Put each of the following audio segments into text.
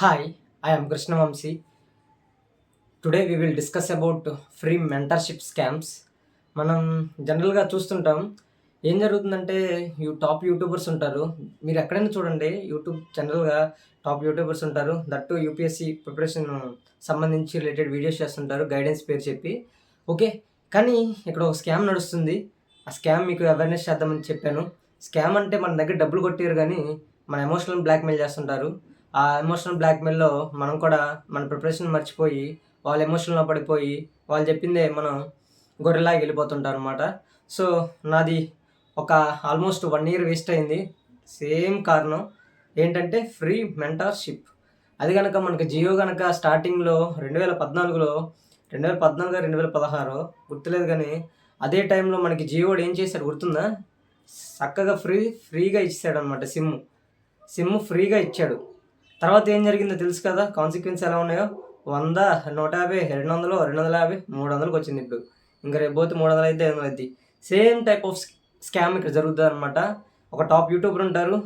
Hi, I am Krishna Vamsi. Today we will discuss about free mentorship scams. మనం జనరల్‌గా చూస్తుంటాం. ఏం జరుగుతుందంటే టాప్ యూట్యూబర్స్ ఉంటారు. మీరు ఎక్కడైనా చూడండి జనరల్‌గా టాప్ యూట్యూబర్స్ ఉంటారు. దట్ టూ యూపీఎస్‌సి ప్రిపరేషన్ సంబంధించి రిలేటెడ్ వీడియోస్ చేస్తుంటారు గైడెన్స్ పేరు చెప్పి. ఓకే. కానీ ఇక్కడ ఒక స్కామ్ నడుస్తుంది. ఆ స్కామ్ మీకు అవేర్‌నెస్ చేద్దామని చెప్పాను. స్కామ్ అంటే మన దగ్గర డబ్బులు కొట్టేయరు గానీ, మన ఎమోషనల్ బ్లాక్‌మెయిల్ చేస్తుంటారు. ఆ ఎమోషనల్ బ్లాక్‌మెయిల్‌లో మనం కూడా మన ప్రిపరేషన్ మర్చిపోయి, వాళ్ళ ఎమోషన్‌లో పడిపోయి, వాళ్ళు చెప్పిందే మనం గొర్రెలాగా వెళ్ళిపోతుంటారనమాట. సో, నాది ఒక ఆల్మోస్ట్ 1 ఇయర్ వేస్ట్ అయింది. సేమ్ కారణం ఏంటంటే ఫ్రీ మెంటార్‌షిప్. అది గనక మనకి జియో గనక స్టార్టింగ్‌లో 2014లో 2014 2016 గుర్తులేదు గానీ, అదే టైంలో మనకి జియోడు ఏం చేశాడు గుర్తుందా? చక్కగా ఫ్రీగా ఇచ్చేసాడనమాట సిమ్ము. సిమ్ము ఫ్రీగా ఇచ్చాడు. తర్వాత ఏం జరిగిందో తెలుసు కదా! కాన్సిక్వెన్స్ ఎలా ఉన్నాయో 100, 150, 200, 250, 300కి వచ్చింది ఇప్పుడు. ఇంక రేపు పోతే 300 అయిద్ది, 500 అయిద్ది. సేమ్ టైప్ ఆఫ్ స్కామ్ ఇక్కడ జరుగుతదనమాట. ఒక టాప్ యూట్యూబర్ ఉంటారు.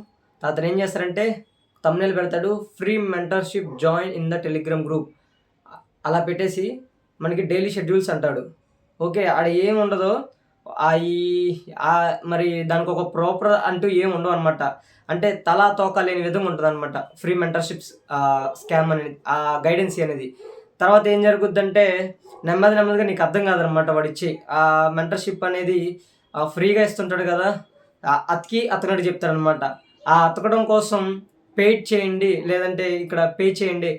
అతను ఏం చేస్తారంటే థంబ్‌నెయిల్ పెడతాడు. Free mentorship join in the Telegram group అలా పెట్టేసి మనకి డైలీ షెడ్యూల్స్ అంటాడు. ఓకే. ఆడ ఏముండదో ఈ మరి దానికొక ప్రాపర్ అంటూ ఏమి ఉండవనమాట. అంటే తలా తోక లేని విధంగా ఉంటదనమాట. ఫ్రీ మెంటర్‌షిప్స్ స్కామ్ అనేది గైడెన్సీ అనేది. తర్వాత ఏం జరుగుద్దంటే నెమ్మదిగా నీకు అర్థం కాదనమాట వాడిచ్చే మెంటర్‌షిప్ అనేది ఫ్రీగా ఇస్తుంటాడు కదా! అతకనట్టు చెప్తాడనమాట. ఆ అతకడం కోసం పెయిడ్ చేయండి, లేదంటే ఇక్కడ పే చేయండి,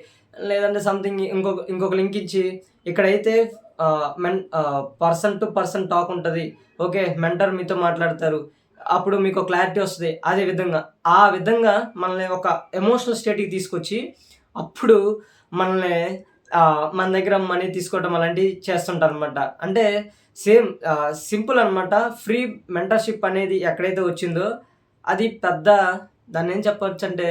లేదంటే సంథింగ్ ఇంకొక లింక్ ఇచ్చి ఇక్కడైతే పర్సన్ టు పర్సన్ టాక్ ఉంటది. ఓకే. మెంటర్ మీతో మాట్లాడతారు. అప్పుడు మీకో క్లారిటీ వస్తది. ఆ విధంగా మనల్ని ఒక ఎమోషనల్ స్టేట్‌కి తీసుకొచ్చి, అప్పుడు మనల్ని మన దగ్గర మనీ తీసుకోవడం అలాంటివి చేస్తుంటారనమాట. అంటే సింపుల్ అనమాట. ఫ్రీ మెంటర్‌షిప్ అనేది ఎక్కడైతే వచ్చిందో, అది దాన్నేం చెప్పొచ్చంటే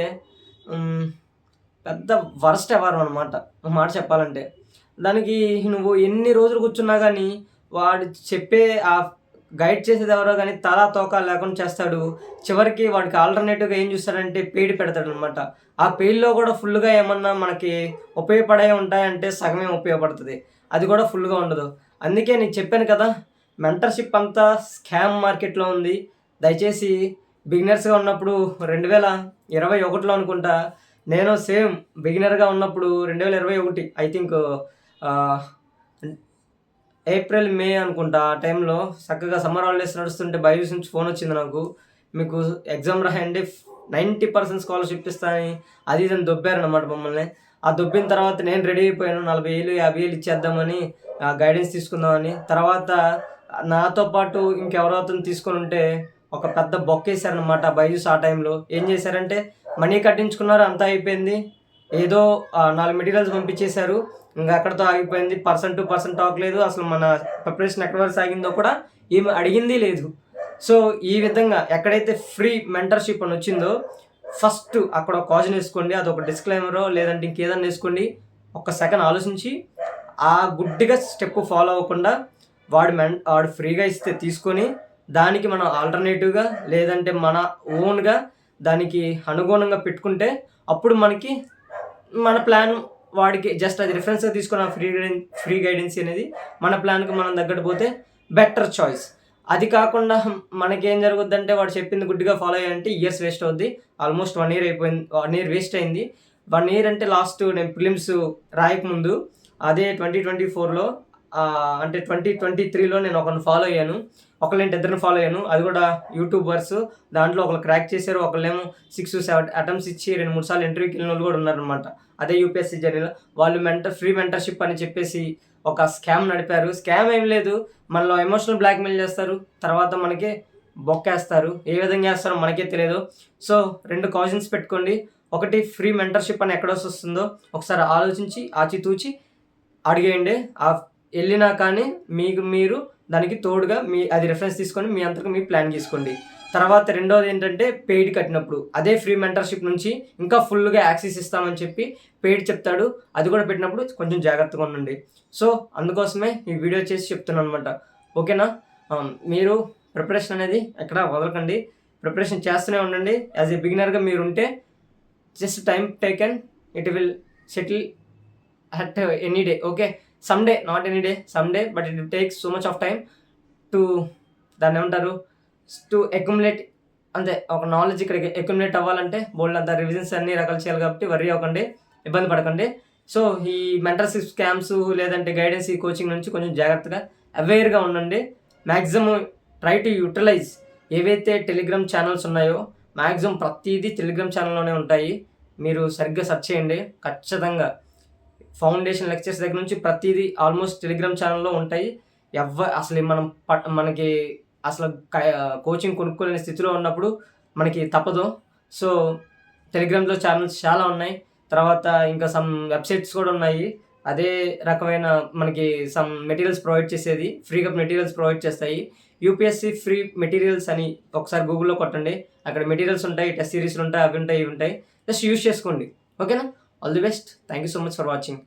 పెద్ద వరస్ట్ వ్యవహారం అనమాట. ఒక మాట చెప్పాలంటే. దానికి నువ్వు ఎన్ని రోజులు కూర్చున్నా గానీ, వాడు చెప్పే గైడ్ చేసేదెవరో గానీ తలా తోక లేకుండా చేస్తాడు. చివరికి వాడికి ఆల్టర్‌నేటివ్‌గా ఏం చూస్తాడంటే పెయిడ్ పెడతాడనమాట. ఆ పెయిడ్‌లో గూడా ఫుల్‌గా ఏమన్నా మనకి ఉపయోగపడేవి ఉంటాయంటే సగమే ఉపయోగపడతది. అది కూడా ఫుల్‌గా ఉండదు. అందుకే నీకు చెప్పాను కదా! మెంటర్‌షిప్ అంతా స్కామ్ మార్కెట్‌లో ఉంది. దయచేసి బిగినర్స్‌గా ఉన్నప్పుడు 2021లో అనుకుంటా నేను సేమ్ బిగినర్‌గా ఉన్నప్పుడు 2021 ఐ థింక్ ఆహ్, ఏప్రిల్, మే అనుకుంటా ఆ టైంలో చక్కగా సమ్మర్ హాలిడేస్ నడుస్తుంటే బైజూస్ నుంచి ఫోనొచ్చింది నాకు. మీకు ఎగ్జామ్ రాయండి 90% స్కాలర్‌షిప్ ఇస్తా అని అది ఇది అని దొబ్బారనమాట మమ్మల్ని. ఆ దొబ్బిన తర్వాత నేను రెడీ అయిపోయాను. 40,000, 50,000 ఇచ్చేద్దామని గైడెన్స్ తీసుకుందామని. తర్వాత నాతో పాటు ఇంకెవరో అతను తీసుకొనుంటే ఒక పెద్ద బొక్కేసారనమాట బైజూస్ ఆ టైంలో. ఏం చేశారంటే మనీ కట్టించుకున్నారు, అంతా అయిపోయింది. ఏదో 4 మెటీరియల్స్ పంపించేశారు. ఇంక అక్కడితో ఆగిపోయింది. పర్సన్ టు పర్సన్ టాక్ లేదు. అసలు మన ప్రిపరేషన్ ఎక్కడి వరకు సాగిందో కూడా ఈమె అడిగింది లేదు. సో, ఈ విధంగా ఎక్కడైతే ఫ్రీ మెంటర్‌షిప్ అని వచ్చిందో ఫస్ట్ అక్కడ ఒక కాజున్ ఏసుకోండి. అదొక డిస్క్లైమరో లేదంటే ఇంకేదన్నా ఏసుకోండి. ఒక్క సెకన్ ఆలోచించి గుడ్డిగా స్టెప్ ఫాలో అవ్వకుండా వాడు ఫ్రీగా ఇస్తే తీసుకొని దానికి మనం ఆల్టర్‌నేటివ్‌గా లేదంటే మన ఓన్‌గా దానికి అనుగుణంగా పెట్టుకుంటే అప్పుడు మనకి మన ప్లాన్ వాడికి జస్ట్ అది రిఫరెన్స్‌గా తీసుకున్న ఫ్రీ గైడెన్సీ అనేది మన ప్లాన్‌కి మనం తగ్గట్టు పోతే బెటర్ చాయిస్. అది కాకుండా మనకేం జరుగుద్దంటే వాడు చెప్పింది గుడ్డిగా ఫాలో అయ్యానంటే ఇయర్స్ వేస్ట్ అవుద్ది. ఆల్మోస్ట్ 1 ఇయర్ అయిపోయింది. 1 ఇయర్ వేస్ట్ అయింది. 1 ఇయర్ అంటే లాస్ట్ నేను ప్రిలిమ్స్ రాయకముందు అదే 2024లో అంటే 2023లో నేను ఒకరిని ఫాలో అయ్యాను. ఒకళ్ళేంటి ఇద్దరిని ఫాలో అయ్యాను. అది కూడా యూట్యూబర్స్. దాంట్లో ఒకళ్ళు క్రాక్ చేశారు. ఒకళ్ళేమో 6, 7 అటెంప్ట్స్ ఇచ్చి 2, 3 సార్లు ఇంటర్వ్యూకి వెళ్ళినోళ్ళు కూడా ఉన్నారనమాట. అదే యూపీఎస్సీ జర్నీలో. వాళ్ళు ఫ్రీ మెంటర్‌షిప్ అని చెప్పేసి ఒక స్కామ్ నడిపారు. స్కామ్ ఏం లేదు. మనలో ఎమోషనల్ బ్లాక్‌మెయిల్ చేస్తారు. తర్వాత మనకి బొక్కేస్తారు. ఏ విధంగా చేస్తారో మనకే తెలియదు. సో, 2 కాషన్స్ పెట్టుకోండి. ఒకటి ఫ్రీ మెంటర్‌షిప్ అని ఎక్కడొస్తుందో ఒకసారి ఆలోచించి ఆచితూచి అడిగేయండి. ఎళ్ళినా కానీ మీకు మీరు దానికి తోడుగా అది రిఫరెన్స్ తీసుకొని మీ అంతకు మీరు ప్లాన్ గీసుకోండి. తర్వాత రెండోదేంటంటే పెయిడ్ కట్టినప్పుడు అదే ఫ్రీ మెంటర్‌షిప్ నుంచి ఇంకా ఫుల్‌గా యాక్సెస్ ఇస్తామని చెప్పి పెయిడ్ చెప్తాడు. అది కూడా పెట్టినప్పుడు కొంచెం జాగ్రత్తగా ఉండండి. సో, అందుకోసమే ఈ వీడియో చేసి చెప్తున్నాననమాట. ఓకేనా? మీరు ప్రిపరేషన్ అనేది ఎక్కడ వదలకండి. ప్రిపరేషన్ చేస్తూనే ఉండండి. యాస్ ఎ బిగినర్‌గా మీరుంటే just time taken it will settle at any day. Okay, someday, not any day, someday, but it will take so much of time to దాన్ని ఏమంటారు టు అక్యుములేట్. అంతే, ఒక నాలెడ్జ్ ఇక్కడ అక్యుములేట్ అవ్వాలంటే బోల్డ్ అంత రివిజన్స్ అన్ని రకాలు చేయాలి. కాబట్టి వర్రీ అవ్వకండి, ఇబ్బంది పడకండి. సో ఈ మెంటర్షిప్ స్కామ్స్ లేదంటే గైడెన్స్ ఈ కోచింగ్ నుంచి కొంచెం జాగ్రత్తగా అవేర్గా ఉండండి. మ్యాక్సిమం ట్రై టు యూటిలైజ్ ఏవైతే టెలిగ్రామ్ ఛానల్స్ ఉన్నాయో మ్యాక్సిమం ప్రతిదీ టెలిగ్రామ్ ఛానల్లోనే ఉంటాయి. మీరు సరిగ్గా సెర్చ్ చేయండి. ఖచ్చితంగా ఫౌండేషన్ లెక్చర్స్ దగ్గర నుంచి ప్రతిదీ ఆల్మోస్ట్ టెలిగ్రామ్ ఛానల్లో ఉంటాయి. అసలు మనకి అసలు కోచింగ్ కొనుక్కోలేని స్థితిలో ఉన్నప్పుడు మనకి తప్పదు. సో టెలిగ్రామ్లో ఛానల్స్ చాలా ఉన్నాయి. తర్వాత ఇంకా సమ్ వెబ్సైట్స్ కూడా ఉన్నాయి. అదే రకమైన మనకి సమ్ మెటీరియల్స్ ప్రొవైడ్ చేసేది, ఫ్రీగా మెటీరియల్స్ ప్రొవైడ్ చేస్తాయి. యూపీఎస్సీ ఫ్రీ మెటీరియల్స్ అని ఒకసారి గూగుల్లో కొట్టండి. అక్కడ మెటీరియల్స్ ఉంటాయి, టెస్ట్ సిరీస్లు ఉంటాయి, అవి ఉంటాయి, ఇవి ఉంటాయి. జస్ట్ యూజ్ చేసుకోండి. ఓకేనా? All the best. Thank you so much for watching.